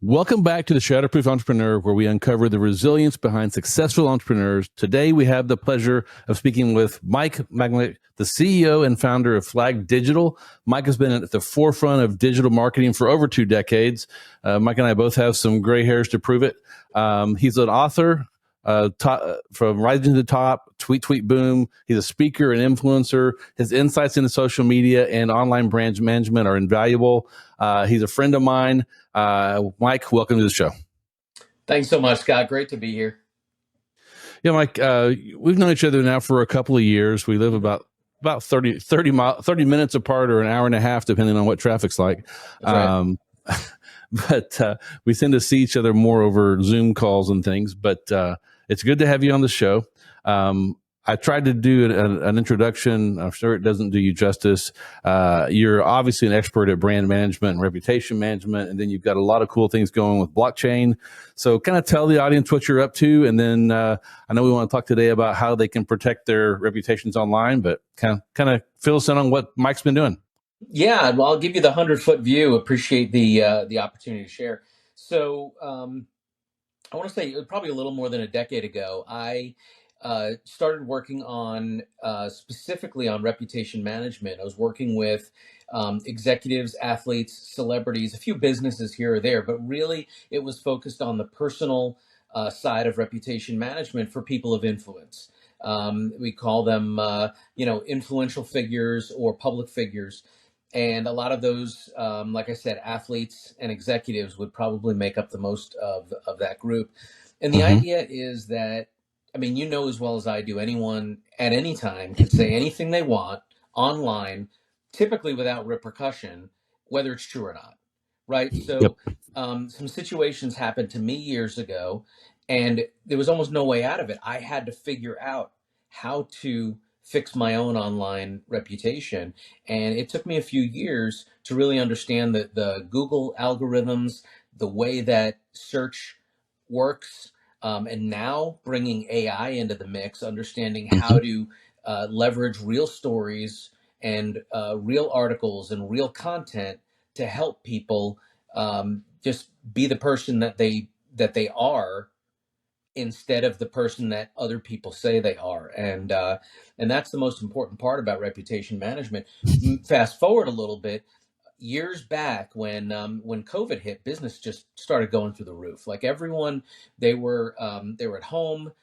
Welcome back to the Shatterproof Entrepreneur, where we uncover the resilience behind successful entrepreneurs. Today, we have the pleasure of speaking with Mike Magolnick, the CEO and founder of Flag Digital. Mike has been at the forefront of digital marketing for over 2 decades. Mike and I both have some gray hairs to prove it. He's an author from Rising to the Top, Tweet, Tweet, Boom. He's a speaker and influencer. His insights into social media and online brand management are invaluable. He's a friend of mine. Mike, welcome to the show. Thanks so much, Scott. Great to be here. Yeah, Mike, we've known each other now for a couple of years. We live about 30 minutes apart, or an hour and a half, depending on what traffic's like. That's right. But we tend to see each other more over Zoom calls and things. But it's good to have you on the show. I tried to do an introduction. I'm sure it doesn't do you justice. You're obviously an expert at brand management and reputation management, and then you've got a lot of cool things going with blockchain. So kind of tell the audience what you're up to, and then I know we want to talk today about how they can protect their reputations online, but kind of fill us in on what Mike's been doing. Yeah, well, I'll give you the 100-foot view. Appreciate the opportunity to share. So I want to say probably a little more than a decade ago, I started working on specifically on reputation management. I was working with executives, athletes, celebrities, a few businesses here or there, but really it was focused on the personal side of reputation management for people of influence. We call them, influential figures or public figures. And a lot of those, like I said, athletes and executives would probably make up the most of that group. And the idea is that, I mean, you know as well as I do, anyone at any time can say anything they want online, typically without repercussion, whether it's true or not, right? So some situations happened to me years ago, and there was almost no way out of it. I had to figure out how to fix my own online reputation. And it took me a few years to really understand the Google algorithms, the way that search works, and now bringing AI into the mix, understanding how to leverage real stories and real articles and real content to help people just be the person that they are, instead of the person that other people say they are. And that's the most important part about reputation management. Fast forward a little bit, years back when COVID hit, business just started going through the roof. Like everyone, they were at home.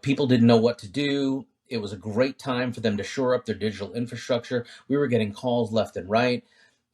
People didn't know what to do. It was a great time for them to shore up their digital infrastructure. We were getting calls left and right.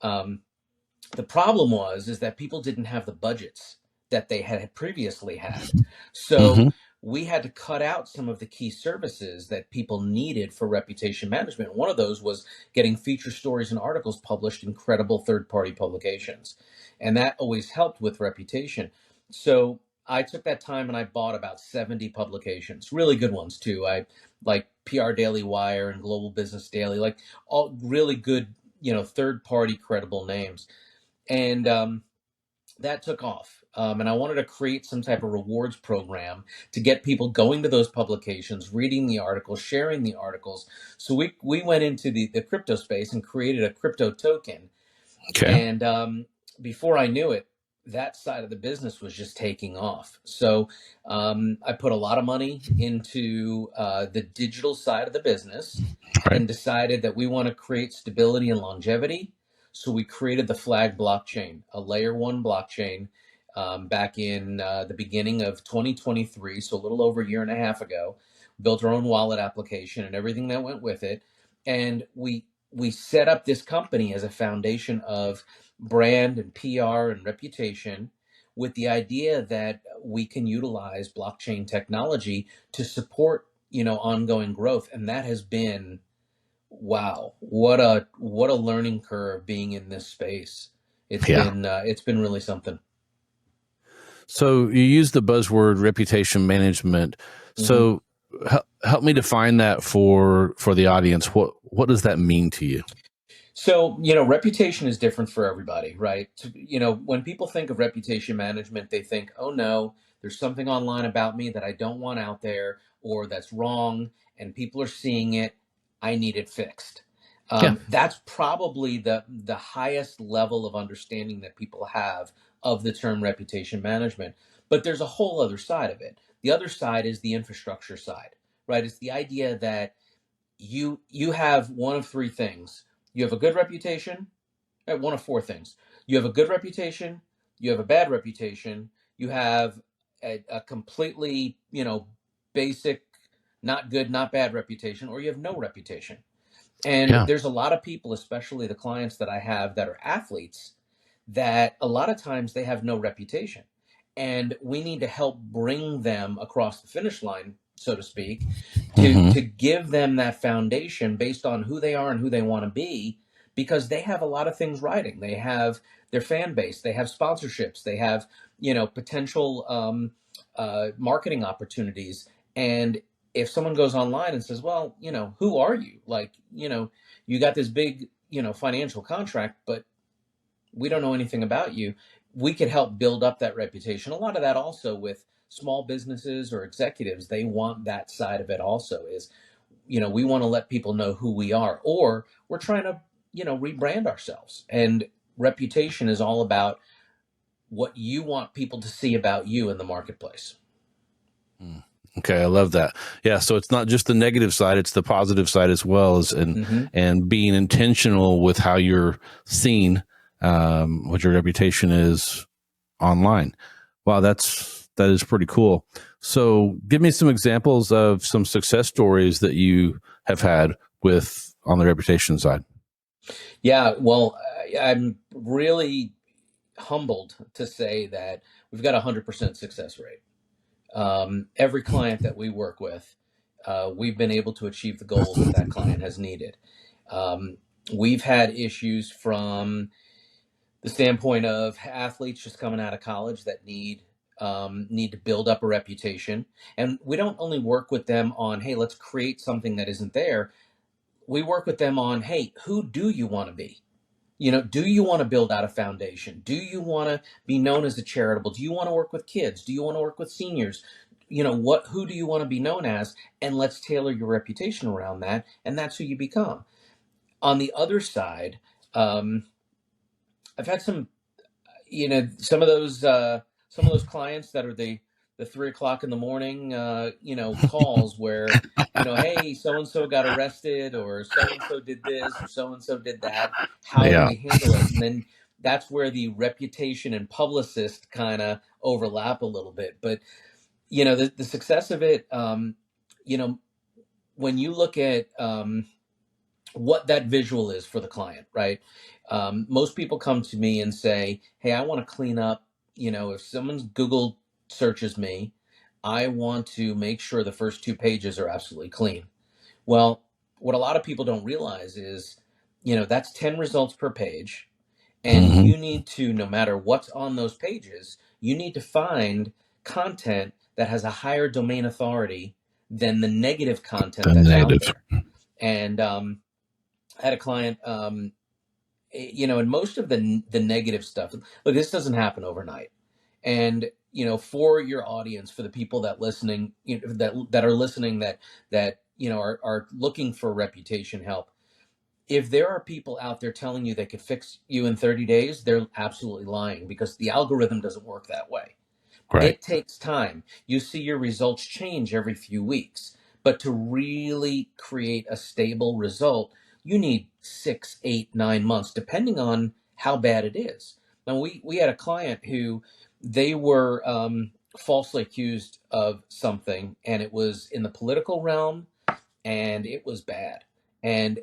The problem is that people didn't have the budgets that they had previously had. So we had to cut out some of the key services that people needed for reputation management. One of those was getting feature stories and articles published in credible third-party publications. And that always helped with reputation. So I took that time and I bought about 70 publications, really good ones too. I like PR Daily Wire and Global Business Daily, like all really good, third-party credible names. And that took off. And I wanted to create some type of rewards program to get people going to those publications, reading the articles, sharing the articles. So we went into the crypto space and created a crypto token. Okay. And before I knew it, that side of the business was just taking off. So I put a lot of money into the digital side of the business and decided that we want to create stability and longevity. So we created the Flag blockchain, a layer 1 blockchain, back in the beginning of 2023. So a little over a year and a half ago. Built our own wallet application and everything that went with it. And we set up this company as a foundation of brand and PR and reputation, with the idea that we can utilize blockchain technology to support, ongoing growth. And that has been, wow, what a learning curve being in this space. It's been really something. So you use the buzzword reputation management. So help me define that for the audience. What does that mean to you? So, reputation is different for everybody, right? When people think of reputation management, they think, oh no, there's something online about me that I don't want out there, or that's wrong, and people are seeing it. I need it fixed. That's probably the highest level of understanding that people have of the term reputation management. But there's a whole other side of it. The other side is the infrastructure side, right? It's the idea that you have one of three things. You have a good reputation, one of four things. You have a good reputation, you have a bad reputation, you have a completely, basic, not good, not bad reputation, or you have no reputation. And Yeah. there's a lot of people, especially the clients that I have that are athletes, that a lot of times they have no reputation. And we need to help bring them across the finish line, so to speak, to Mm-hmm. give them that foundation based on who they are and who they want to be, because they have a lot of things riding. They have their fan base, they have sponsorships, they have, potential marketing opportunities. And if someone goes online and says, well, who are you? Like, you got this big, financial contract, but we don't know anything about you. We could help build up that reputation. A lot of that also with small businesses or executives, they want that side of it also is, we want to let people know who we are, or we're trying to, rebrand ourselves. And reputation is all about what you want people to see about you in the marketplace. Okay, I love that. Yeah, so it's not just the negative side; it's the positive side as well, as Mm-hmm. and being intentional with how you're seen, what your reputation is online. Wow, that is pretty cool. So, give me some examples of some success stories that you have had with on the reputation side. Yeah, well, I'm really humbled to say that we've got a 100% success rate. Every client that we work with, we've been able to achieve the goals that that client has needed. Um, we've had issues from the standpoint of athletes just coming out of college that need to build up a reputation, and we don't only work with them on, hey, let's create something that isn't there. We work with them on, hey, who do you want to be? Do you want to build out a foundation? Do you want to be known as a charitable? Do you want to work with kids? Do you want to work with seniors? Who do you want to be known as? And let's tailor your reputation around that. And that's who you become. On the other side, um, I've had some of those clients that are the 3 o'clock in the morning, calls where, hey, so and so got arrested, or so and so did this, or so and so did that. How do Yeah. we handle it? And then that's where the reputation and publicist kind of overlap a little bit. But the success of it, you know, when you look at what that visual is for the client, right? Most people come to me and say, hey, I want to clean up. If someone's Google searches me, I want to make sure the first 2 pages are absolutely clean. Well, what a lot of people don't realize is, that's 10 results per page. And Mm-hmm. you need to, no matter what's on those pages, you need to find content that has a higher domain authority than the negative content The that's out negative. there. And I had a client, and most of the negative stuff. Look, this doesn't happen overnight. And for your audience, for the people that listening, that are listening, that are looking for reputation help. If there are people out there telling you they could fix you in 30 days, they're absolutely lying, because the algorithm doesn't work that way. Right. It takes time. You see your results change every few weeks. But to really create a stable result, you need 6, 8, 9 months, depending on how bad it is. Now, we had a client who they were falsely accused of something, and it was in the political realm, and it was bad. And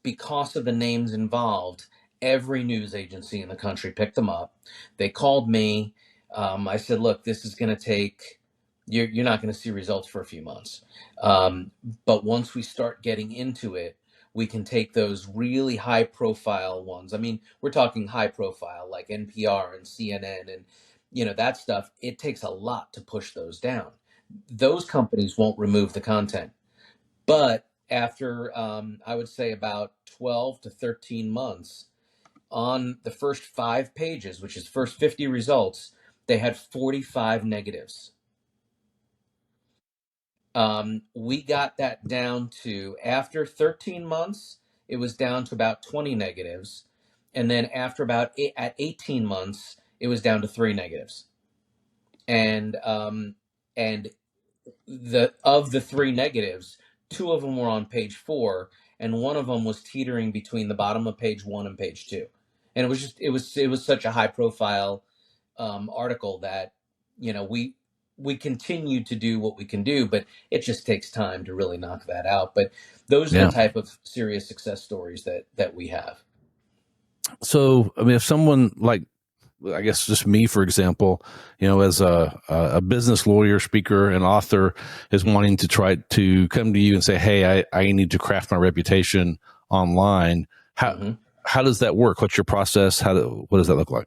because of the names involved, every news agency in the country picked them up. They called me. I said, look, this is going to take, you're not going to see results for a few months. But once we start getting into it, we can take those really high profile ones. I mean, we're talking high profile like NPR and CNN and, that stuff. It takes a lot to push those down. Those companies won't remove the content. But after, I would say about 12 to 13 months, on the first 5 pages, which is first 50 results, they had 45 negatives. We got that down to, after 13 months, it was down to about 20 negatives. And then after at 18 months, it was down to 3 negatives. And and the 3 negatives, 2 of them were on page 4, and one of them was teetering between the bottom of page 1 and page 2. And it was such a high profile article that, we continue to do what we can do, but it just takes time to really knock that out. But those are the Yeah. type of serious success stories that we have. So, I mean, if someone like, I guess just me, for example, as a business lawyer, speaker, and author is wanting to try to come to you and say, hey, I need to craft my reputation online. Mhm. How does that work? What's your process? What does that look like?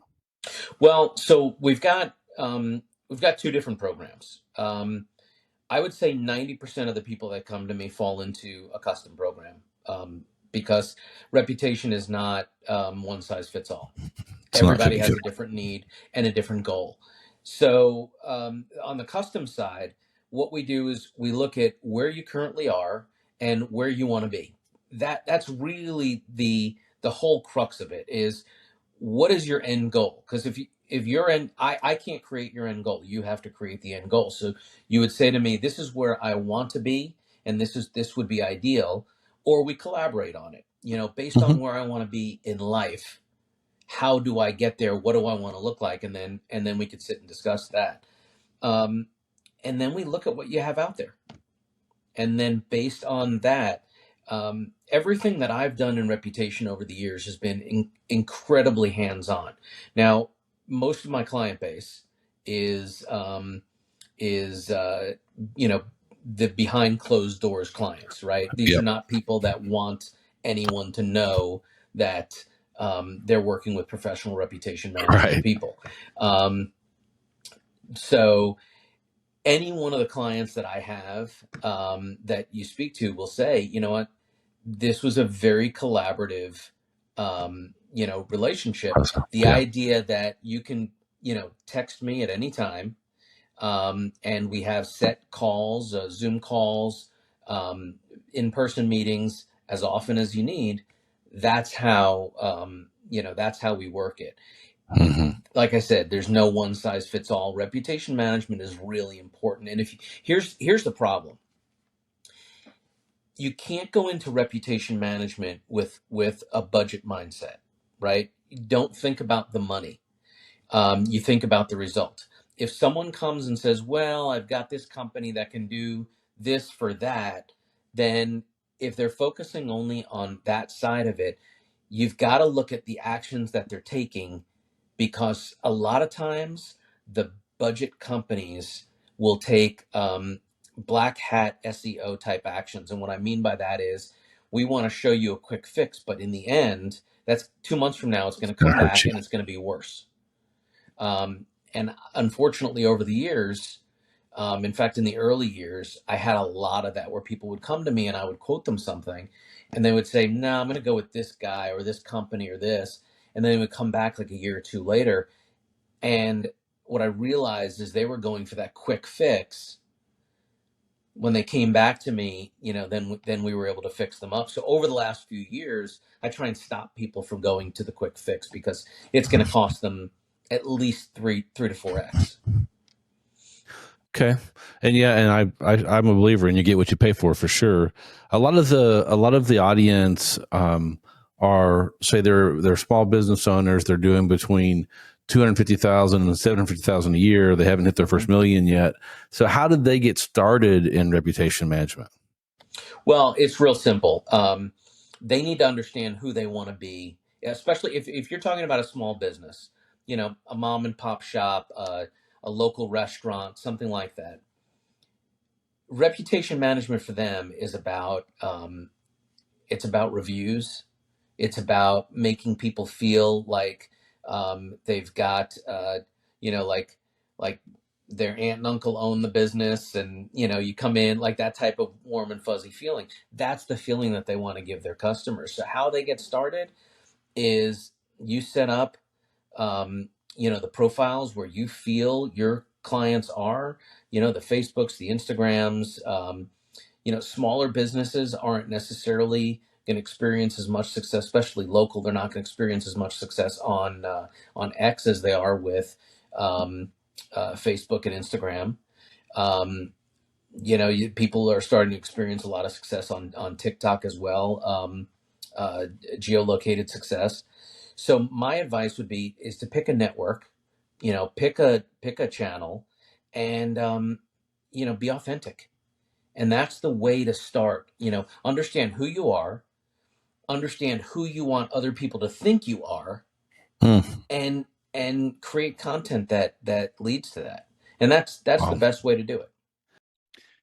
Well, so we've got 2 different programs. I would say 90% of the people that come to me fall into a custom program, because reputation is not one size fits all. It's not Everybody cookie has cutter. a different need and a different goal. So on the custom side, what we do is we look at where you currently are and where you want to be. That's really the whole crux of it is, what is your end goal? Because if your end, I can't create your end goal. You have to create the end goal. So you would say to me, this is where I want to be, and this would be ideal, or we collaborate on it. Based Mm-hmm. on where I want to be in life, how do I get there? What do I want to look like? And then we could sit and discuss that. Um, and then we look at what you have out there. And then based on that, everything that I've done in reputation over the years has been incredibly hands-on. Now, most of my client base is you know the behind closed doors clients, right? These are Yep. not people that want anyone to know that they're working with professional reputation management Right. people. Um, so any one of the clients that I have that you speak to will say, you know what, this was a very collaborative, relationship. The Yeah. idea that you can, text me at any time, and we have set calls, Zoom calls, um, in-person meetings as often as you need. That's how we work it. Mm-hmm. Like I said, there's no one size fits all. Reputation management is really important. And here's the problem. You can't go into reputation management with a budget mindset, right? You don't think about the money. You think about the result. If someone comes and says, well, I've got this company that can do this for that, then if they're focusing only on that side of it, you've got to look at the actions that they're taking, because a lot of times the budget companies will take black hat SEO type actions. And what I mean by that is, we want to show you a quick fix, but in the end, that's 2 months from now, it's going to Gonna come hurt back you. and it's going to be worse. And unfortunately, over the years, in fact, in the early years, I had a lot of that where people would come to me and I would quote them something, and they would say, "No, I'm going to go with this guy or this company or this," and then they would come back like a year or two later, and what I realized is they were going for that quick fix. When they came back to me, then we were able to fix them up. So over the last few years, I try and stop people from going to the quick fix, because it's going to cost them at least three to four X. Okay. And yeah, and I'm a believer in you get what you pay for sure. A lot of the audience are, say, they're small business owners. They're doing between 250,000 and 750,000 a year. They haven't hit their first million yet. So how did they get started in reputation management? Well, it's real simple. They need to understand who they want to be, especially if you're talking about a small business, a mom and pop shop, a local restaurant, something like that. Reputation management for them is about it's about reviews. It's about making people feel like they've got like their aunt and uncle own the business, and you come in like that type of warm and fuzzy feeling. That's the feeling that they want to give their customers. So how they get started is, you set up the profiles where you feel your clients are, the Facebooks, the Instagrams. Smaller businesses aren't necessarily going to experience as much success, especially local. They're not going to experience as much success on X as they are with Facebook and Instagram. People are starting to experience a lot of success on TikTok as well, geolocated success. So my advice would be is to pick a network, pick a channel, and be authentic. And that's the way to start. Understand who you are, understand who you want other people to think you are, Hmm. and create content that leads to that. And that's the Wow. best way to do it.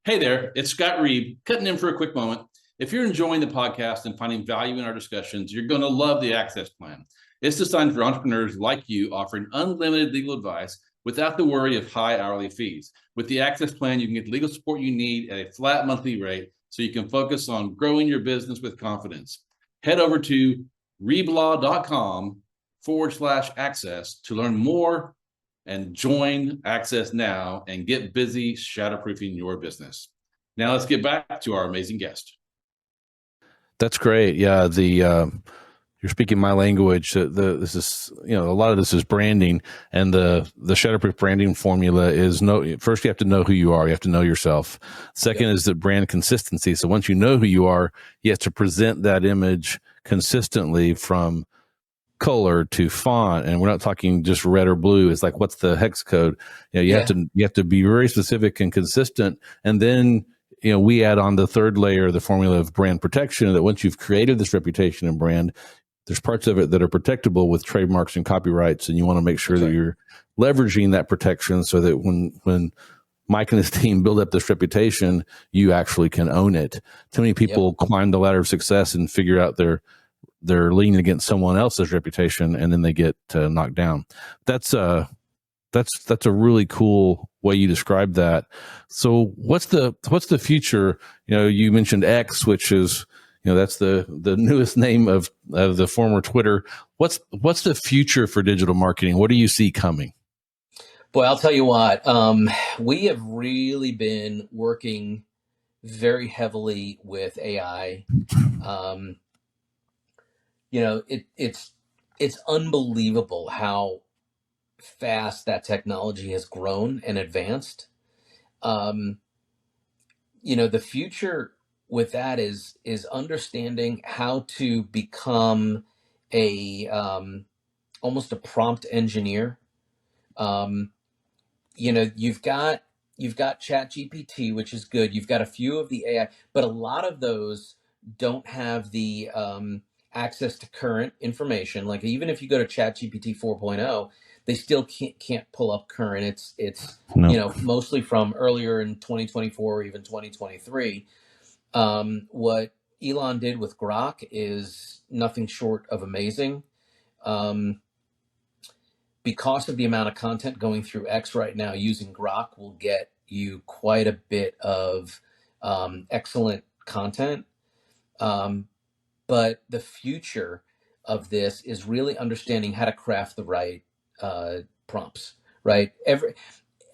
Hey there, it's Scott Reed, cutting in for a quick moment. If you're enjoying the podcast and finding value in our discussions, you're going to love the Access Plan. It's designed for entrepreneurs like you, offering unlimited legal advice without the worry of high hourly fees. With the Access Plan, you can get the legal support you need at a flat monthly rate so you can focus on growing your business with confidence. Head over to reblaw.com/access to learn more and join Access now and get busy shatterproofing your business. Now let's get back to our amazing guest. That's great. Yeah, you're speaking my language. This is a lot of this is branding, and the Shatterproof branding formula is first you have to know who you are. You have to know yourself. Second is the brand consistency. So once you know who you are, you have to present that image consistently from color to font, and we're not talking just red or blue. It's like, what's the hex code? You have to be very specific and consistent, and then we add on the third layer, the formula of brand protection, that once you've created this reputation and brand, there's parts of it that are protectable with trademarks and copyrights, and you want to make sure that you're leveraging that protection so that when Mike and his team build up this reputation, you actually can own it. Too many people climb the ladder of success and figure out they're leaning against someone else's reputation, and then they get knocked down. That's a really cool way you describe that. So what's the future? You mentioned X, which is that's the newest name of the former Twitter. What's the future for digital marketing? What do you see coming? Boy, I'll tell you what. We have really been working very heavily with AI. It's unbelievable how fast that technology has grown and advanced. The future with that is understanding how to become a almost a prompt engineer. You've got ChatGPT, which is good. You've got a few of the AI, but a lot of those don't have the access to current information. Like, even if you go to ChatGPT 4.0, they still can't pull up current. It's mostly from earlier in 2024 or even 2023. What Elon did with Grok is nothing short of amazing. Because of the amount of content going through X right now, using Grok will get you quite a bit of excellent content. But the future of this is really understanding how to craft the right prompts, right?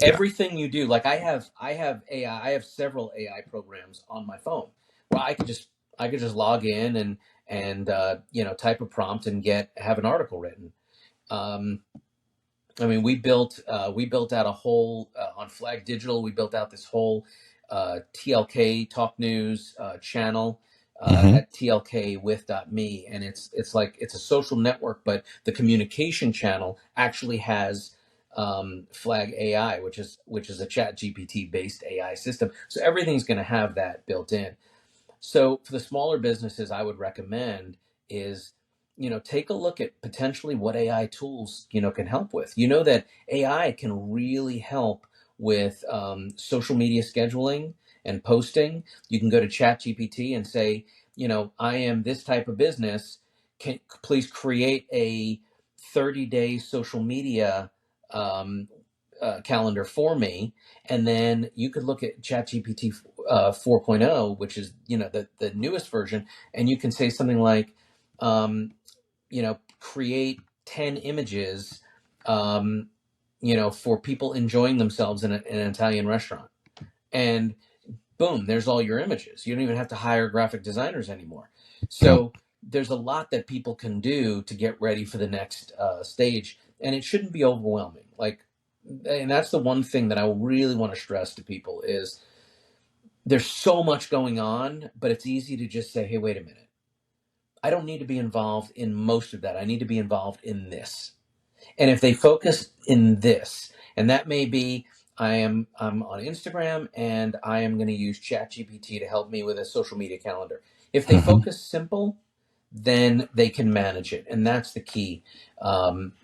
Everything you do, like I have AI, I have several AI programs on my phone where I could just log in and type a prompt and have an article written. We built out a whole on Flag Digital. We built out this whole TLK Talk News channel at tlkwith.me, and it's like it's a social network, but the communication channel actually has Flag AI, which is a ChatGPT based AI system. So everything's going to have that built in. So for the smaller businesses, I would recommend is, take a look at potentially what AI tools, can help with. That AI can really help with social media scheduling and posting. You can go to ChatGPT and say, I am this type of business. Can please create a 30-day social media calendar for me, and then you could look at ChatGPT 4.0, which is the newest version, and you can say something like, create 10 images, for people enjoying themselves in an Italian restaurant, and boom, there's all your images. You don't even have to hire graphic designers anymore. Yep. So there's a lot that people can do to get ready for the next stage, and it shouldn't be overwhelming. Like, and that's the one thing that I really want to stress to people is there's so much going on, but it's easy to just say, hey, wait a minute. I don't need to be involved in most of that. I need to be involved in this. And if they focus in this, and that may be I'm on Instagram and I am going to use ChatGPT to help me with a social media calendar. If they Hmm. focus simple, then they can manage it, and that's the key.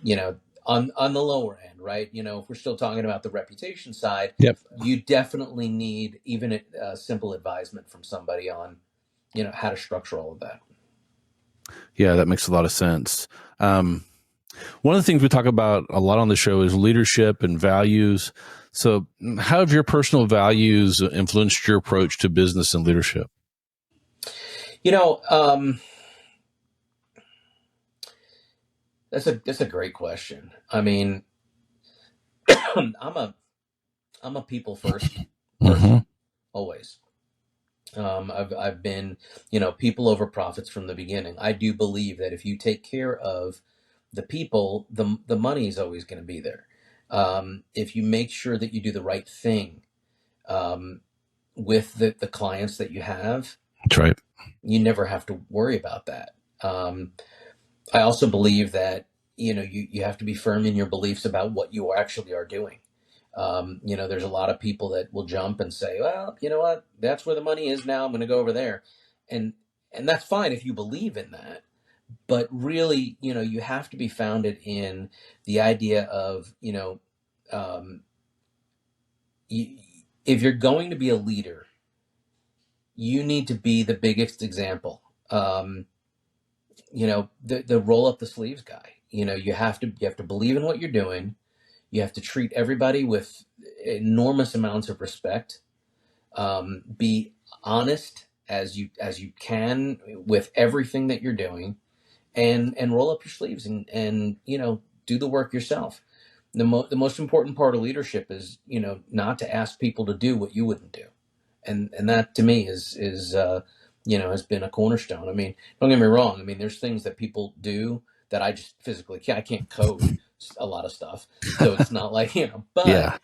You know, on the lower end, right? You know, if we're still talking about the reputation side, Yep. you definitely need even a simple advisement from somebody on, you know, how to structure all of that. Yeah, that makes a lot of sense. Um, One of the things we talk about a lot on the show is leadership and values. So, how have your personal values influenced your approach to business and leadership? You know, that's a great question. I mean, I'm a people first Hmm. person always. I've been, you know, people over profits from the beginning. I do believe that if you take care of the people, the money is always going to be there. If you make sure that you do the right thing um, with the clients that you have, That's right. you never have to worry about that. Um, I also believe that, you know, you have to be firm in your beliefs about what you actually are doing. You know, there's a lot of people that will jump and say, well, you know what, that's where the money is now. I'm going to go over there. And, and that's fine if you believe in that. But really, you know, you have to be founded in the idea of, you know, um, you, if you're going to be a leader, you need to be the biggest example. You know, the roll up the sleeves guy. You know, you have to believe in what you're doing. You have to treat everybody with enormous amounts of respect. Be honest as you can with everything that you're doing, and roll up your sleeves and you know, do the work yourself. The most important part of leadership is, you know, not to ask people to do what you wouldn't do, and that to me is you know, has been a cornerstone. I mean, don't get me wrong. I mean, there's things that people do that I just physically can't. I can't code a lot of stuff, so it's not like, you know. But Yeah.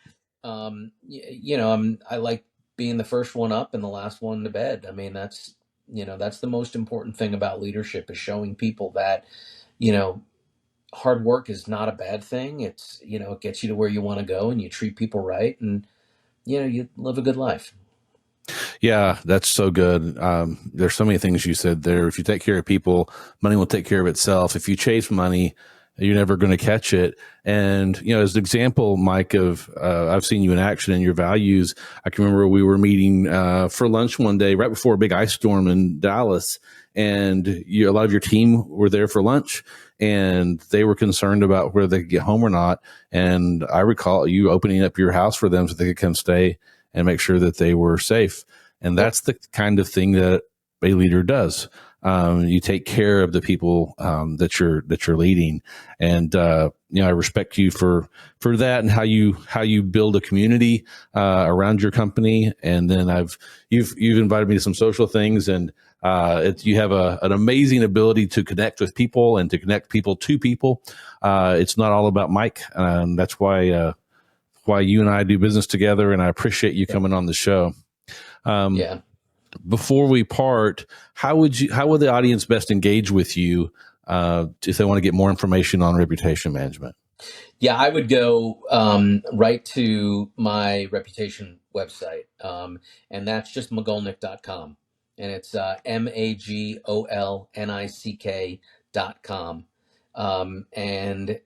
you know, I like being the first one up and the last one to bed. I mean, that's, you know, that's the most important thing about leadership is showing people that, you know, hard work is not a bad thing. It's, you know, it gets you to where you want to go, and you treat people right, and you know, you live a good life. Yeah, that's so good. There's so many things you said there. If you take care of people, money will take care of itself. If you chase money, you're never going to catch it. And, you know, as an example, Mike, of I've seen you in action and your values. I can remember we were meeting for lunch one day right before a big ice storm in Dallas, and a lot of your team were there for lunch, and they were concerned about whether they could get home or not. And I recall you opening up your house for them so they could come stay and make sure that they were safe. And Yep. that's the kind of thing that a leader does. You take care of the people that you're leading, and you know, I respect you for that and how you build a community around your company. And then you've invited me to some social things, and you have an amazing ability to connect with people and to connect people to people. It's not all about Mike, and that's why you and I do business together. And I appreciate you Yep. coming on the show. Um, Yeah. Before we part, how would the audience best engage with you if they want to get more information on reputation management? Yeah, I would go right to my reputation website, and that's just magolnick.com. And it's magolnick.com. And,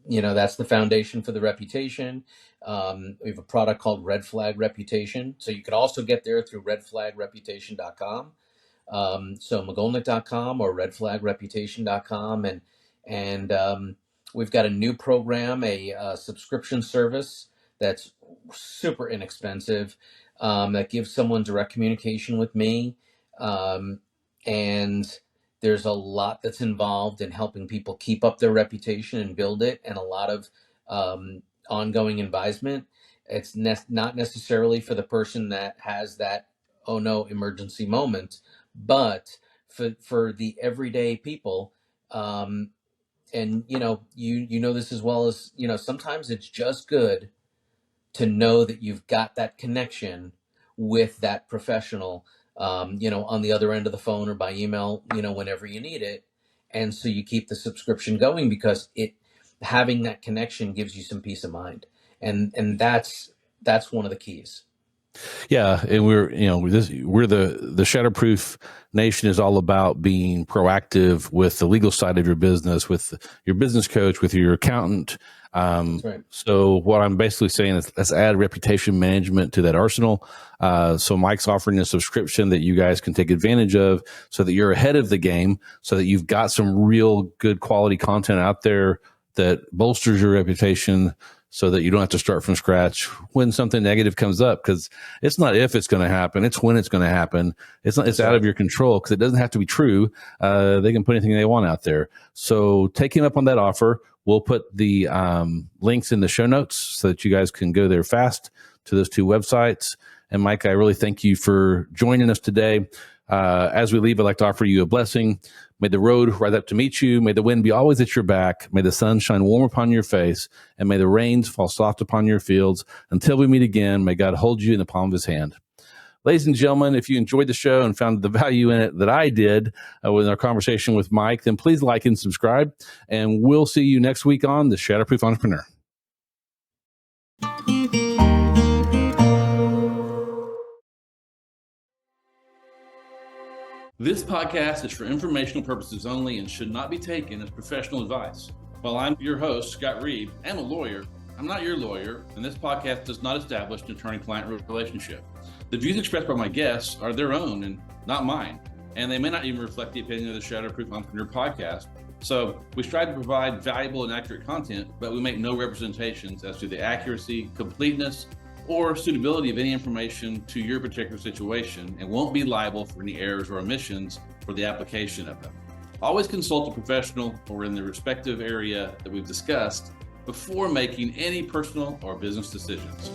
you know, that's the foundation for the reputation. We have a product called Red Flag Reputation. So you could also get there through redflagreputation.com. So Magolnick.com or redflagreputation.com. And we've got a new program, a subscription service that's super inexpensive, that gives someone direct communication with me. Um, and there's a lot that's involved in helping people keep up their reputation and build it, and a lot of ongoing advisement. It's not necessarily for the person that has that oh no emergency moment, but for the everyday people. And you know this as well as sometimes it's just good to know that you've got that connection with that professional, on the other end of the phone or by email, whenever you need it. And so you keep the subscription going because having that connection gives you some peace of mind. And that's one of the keys. Yeah, and we're the Shatterproof Nation is all about being proactive with the legal side of your business, with your business coach, with your accountant. That's right. So what I'm basically saying is let's add reputation management to that arsenal. So Mike's offering a subscription that you guys can take advantage of, so that you're ahead of the game, so that you've got some real good quality content out there that bolsters your reputation, so that you don't have to start from scratch when something negative comes up. Because it's not if it's going to happen, it's when it's going to happen. It's out of your control, because it doesn't have to be true. They can put anything they want out there. So take him up on that offer. We'll put the links in the show notes so that you guys can go there fast to those two websites. And Mike, I really thank you for joining us today. As we leave, I'd like to offer you a blessing. May the road rise up to meet you. May the wind be always at your back. May the sun shine warm upon your face. And may the rains fall soft upon your fields. Until we meet again, may God hold you in the palm of his hand. Ladies and gentlemen, if you enjoyed the show and found the value in it that I did with our conversation with Mike, then please like and subscribe. And we'll see you next week on The Shatterproof Entrepreneur. This podcast is for informational purposes only and should not be taken as professional advice. While I'm your host, Scott Reed, and a lawyer, I'm not your lawyer, and this podcast does not establish an attorney-client relationship. The views expressed by my guests are their own and not mine, and they may not even reflect the opinion of the Shatterproof Entrepreneur podcast. So we strive to provide valuable and accurate content, but we make no representations as to the accuracy, completeness, or suitability of any information to your particular situation, and won't be liable for any errors or omissions for the application of them. Always consult a professional or in the respective area that we've discussed before making any personal or business decisions.